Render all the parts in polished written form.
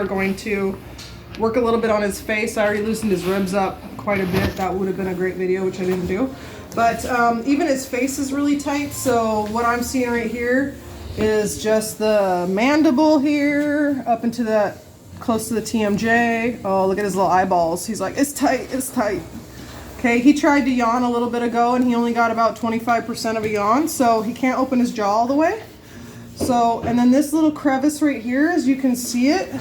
We're going to work a little bit on his face. I already loosened his ribs up quite a bit. That would have been a great video, which I didn't do. But even his face is really tight. So what I'm seeing right here is just the mandible here up into that close to the TMJ. Oh, look at his little eyeballs. He's like, it's tight, it's tight. Okay, he tried to yawn a little bit ago and he only got about 25% of a yawn, so he can't open his jaw all the way. So, and then this little crevice right here, as you can see it,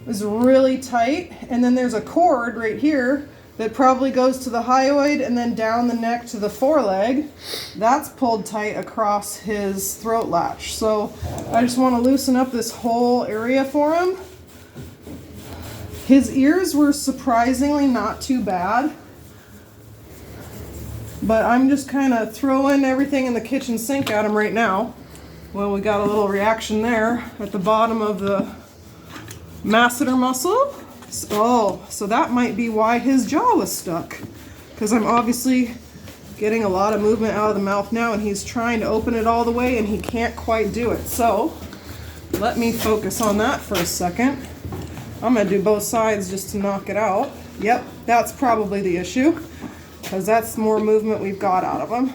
is really tight. And then there's a cord right here that probably goes to the hyoid and then down the neck to the foreleg. That's pulled tight across his throat latch. So I just want to loosen up this whole area for him. His ears were surprisingly not too bad. But I'm just kind of throwing everything in the kitchen sink at him right now. Well, we got a little reaction there at the bottom of the masseter muscle. Oh, so that might be why his jaw was stuck. Because I'm obviously getting a lot of movement out of the mouth now and he's trying to open it all the way and he can't quite do it. So let me focus on that for a second. I'm going to do both sides just to knock it out. Yep, that's probably the issue, because that's more movement we've got out of him.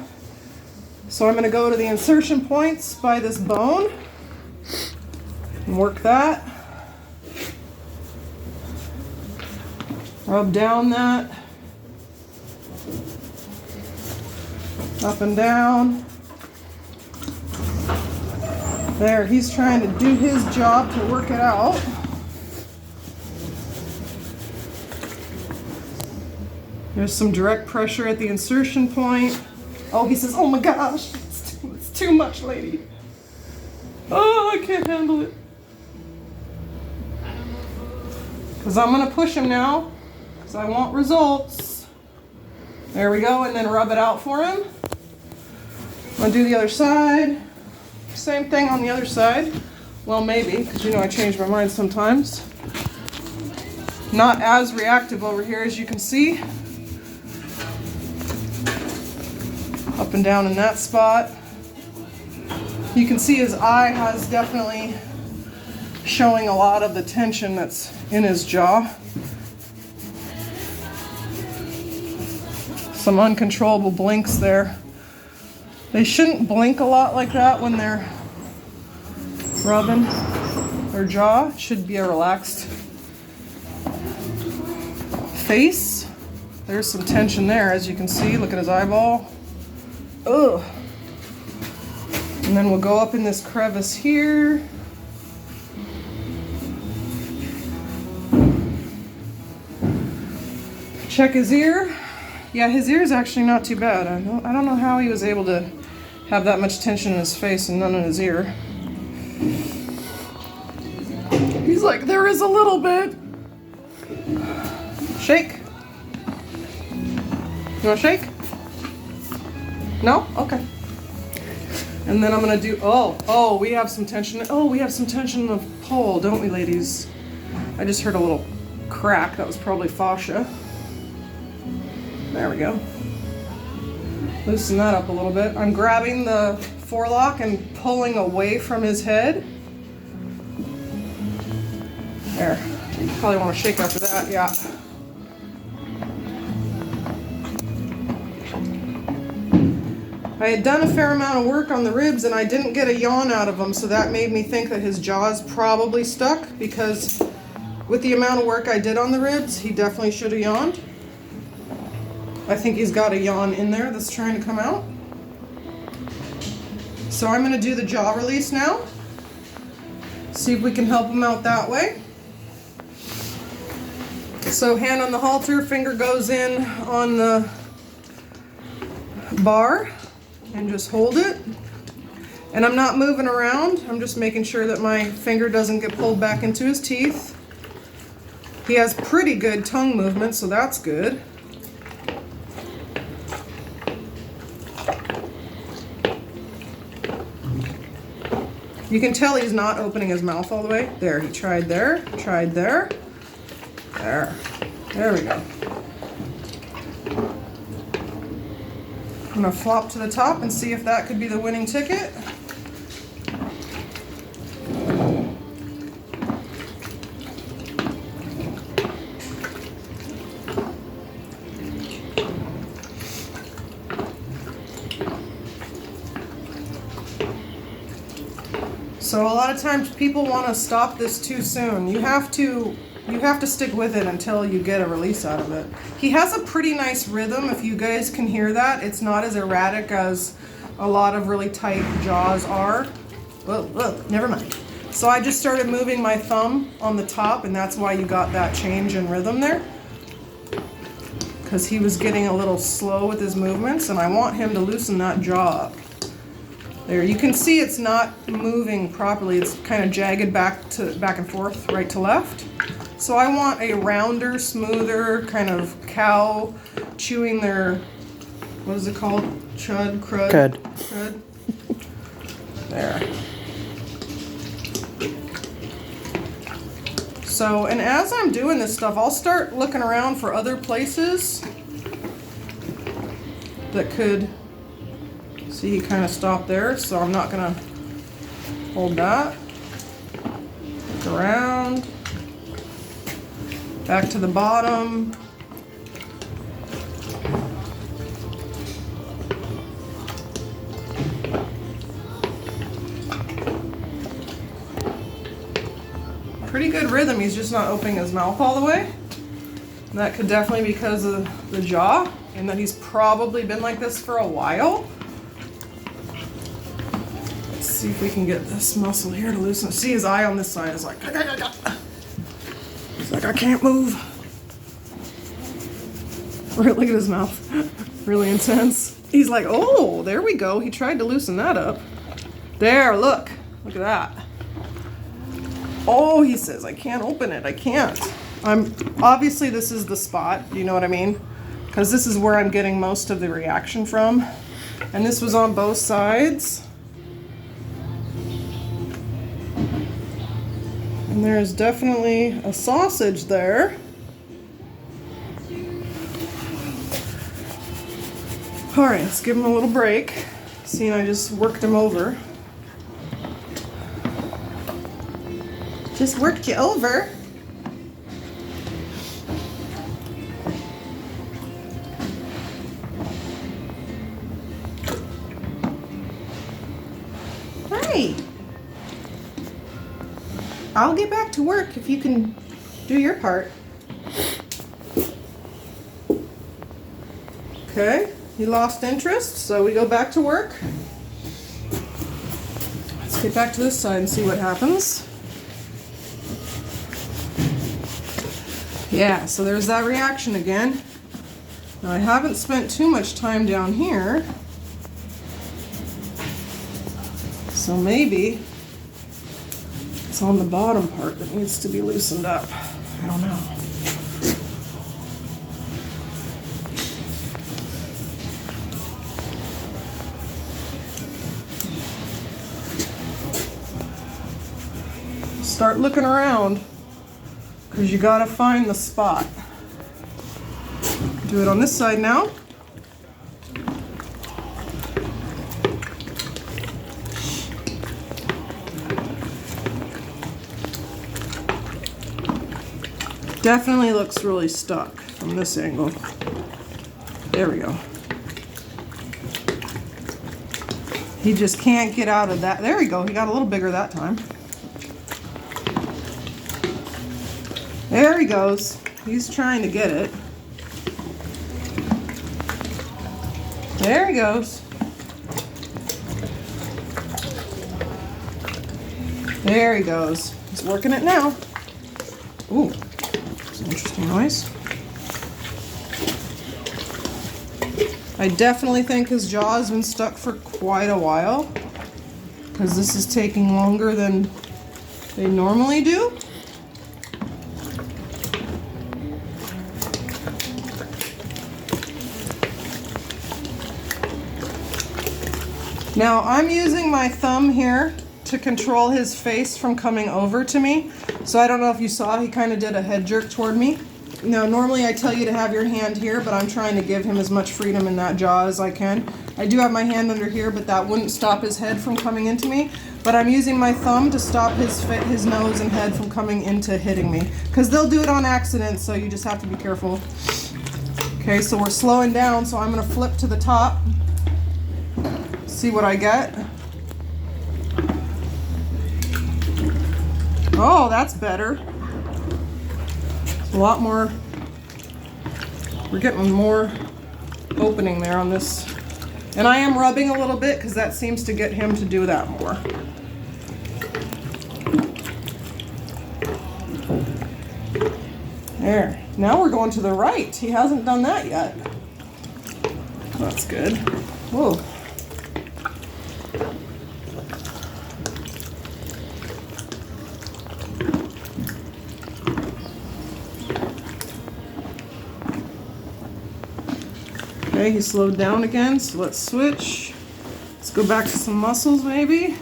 So I'm going to go to the insertion points by this bone and work that. Rub down that. Up and down. There, he's trying to do his job to work it out. There's some direct pressure at the insertion point. Oh, he says, oh my gosh, it's too much, lady. Oh, I can't handle it. Because I'm going to push him now, because I want results. There we go, and then rub it out for him. I'm going to do the other side. Same thing on the other side. Well, maybe, because you know I change my mind sometimes. Not as reactive over here as you can see. Up and down in that spot. You can see his eye has definitely showing a lot of the tension that's in his jaw. Some uncontrollable blinks there. They shouldn't blink a lot like that when they're rubbing their jaw. It should be a relaxed face. There's some tension there, as you can see. Look at his eyeball. Ugh. And then we'll go up in this crevice here. Check his ear. Yeah, his ear is actually not too bad. I don't know how he was able to have that much tension in his face and none in his ear. He's like, there is a little bit. Shake. You want to shake? No? Okay. And then I'm going to do, oh, we have some tension. Oh, we have some tension in the pole, don't we, ladies? I just heard a little crack. That was probably fascia. There we go. Loosen that up a little bit. I'm grabbing the forelock and pulling away from his head. There. Probably want to shake after that, yeah. I had done a fair amount of work on the ribs and I didn't get a yawn out of them, so that made me think that his jaw is probably stuck, because with the amount of work I did on the ribs, he definitely should have yawned. I think he's got a yawn in there that's trying to come out. So I'm going to do the jaw release now. See if we can help him out that way. So hand on the halter, finger goes in on the bar. And just hold it. And I'm not moving around. I'm just making sure that my finger doesn't get pulled back into his teeth. He has pretty good tongue movement, so that's good. You can tell he's not opening his mouth all the way. There, he tried there, tried there. There. There we go. I'm going to flop to the top and see if that could be the winning ticket. So a lot of times people want to stop this too soon. You have to stick with it until you get a release out of it. He has a pretty nice rhythm, if you guys can hear that. It's not as erratic as a lot of really tight jaws are. Whoa, never mind. So I just started moving my thumb on the top, and that's why you got that change in rhythm there. Because he was getting a little slow with his movements, and I want him to loosen that jaw up. There, you can see it's not moving properly. It's kind of jagged back and forth, right to left. So I want a rounder, smoother kind of cow chewing their, what is it called? Chud, crud? Crud. There. So, and as I'm doing this stuff, I'll start looking around for other places that could, see, he kind of stopped there, so I'm not gonna hold that. Look around, back to the bottom. Pretty good rhythm, he's just not opening his mouth all the way. And that could definitely be because of the jaw, and that he's probably been like this for a while. Let's see if we can get this muscle here to loosen. See, his eye on this side is like, he's like, I can't move. Look at his mouth, really intense. He's like, oh, there we go. He tried to loosen that up. There, look at that. Oh, he says, I can't open it, I can't. Obviously this is the spot, you know what I mean? Because this is where I'm getting most of the reaction from. And this was on both sides. And there's definitely a sausage there. All right, let's give him a little break. See, I just worked him over. Just worked you over. Hi. I'll get back to work if you can do your part. Okay, he lost interest, so we go back to work. Let's get back to this side and see what happens. Yeah, so there's that reaction again. Now I haven't spent too much time down here, so maybe it's on the bottom part that needs to be loosened up. I don't know. Start looking around, because you gotta find the spot. Do it on this side now. Definitely looks really stuck from this angle. There we go. He just can't get out of that. There we go, he got a little bigger that time. There he goes. He's trying to get it. There he goes. There he goes. He's working it now. Ooh, it's an interesting noise. I definitely think his jaw has been stuck for quite a while, because this is taking longer than they normally do. Now I'm using my thumb here to control his face from coming over to me. So I don't know if you saw, he kind of did a head jerk toward me. Now normally I tell you to have your hand here, but I'm trying to give him as much freedom in that jaw as I can. I do have my hand under here, but that wouldn't stop his head from coming into me. But I'm using my thumb to stop his nose and head from coming into hitting me. Because they'll do it on accident, so you just have to be careful. Okay, so we're slowing down, so I'm gonna flip to the top. See what I get. Oh, that's better. A lot more. We're getting more opening there on this. And I am rubbing a little bit because that seems to get him to do that more. There. Now we're going to the right. He hasn't done that yet. That's good. Whoa. Okay, he slowed down again, so let's switch. Let's go back to some muscles maybe.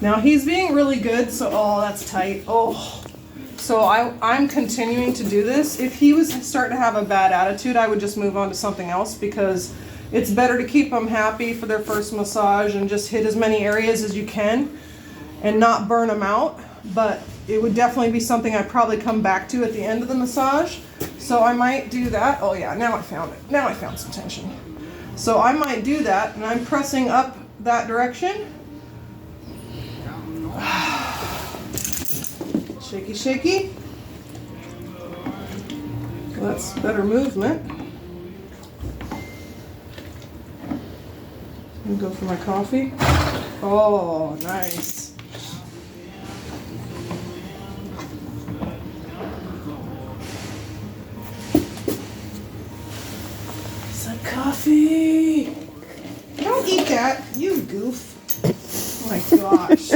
Now he's being really good, so, oh, that's tight. Oh, so I'm continuing to do this. If he was starting to have a bad attitude, I would just move on to something else because it's better to keep them happy for their first massage and just hit as many areas as you can and not burn them out. But it would definitely be something I'd probably come back to at the end of the massage. So I might do that. Oh yeah, now I found it. Now I found some tension. So I might do that, and I'm pressing up that direction. Shaky, shaky. That's better movement. I'm gonna go for my coffee. Oh, nice. Some coffee. Don't eat that, you goof. Oh my gosh.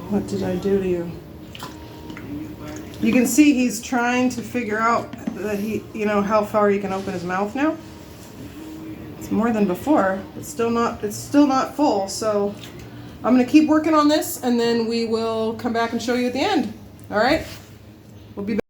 What did I do to you? You can see he's trying to figure out that how far he can open his mouth now. It's more than before. It's still not full, so I'm gonna keep working on this and then we will come back and show you at the end. All right? We'll be back.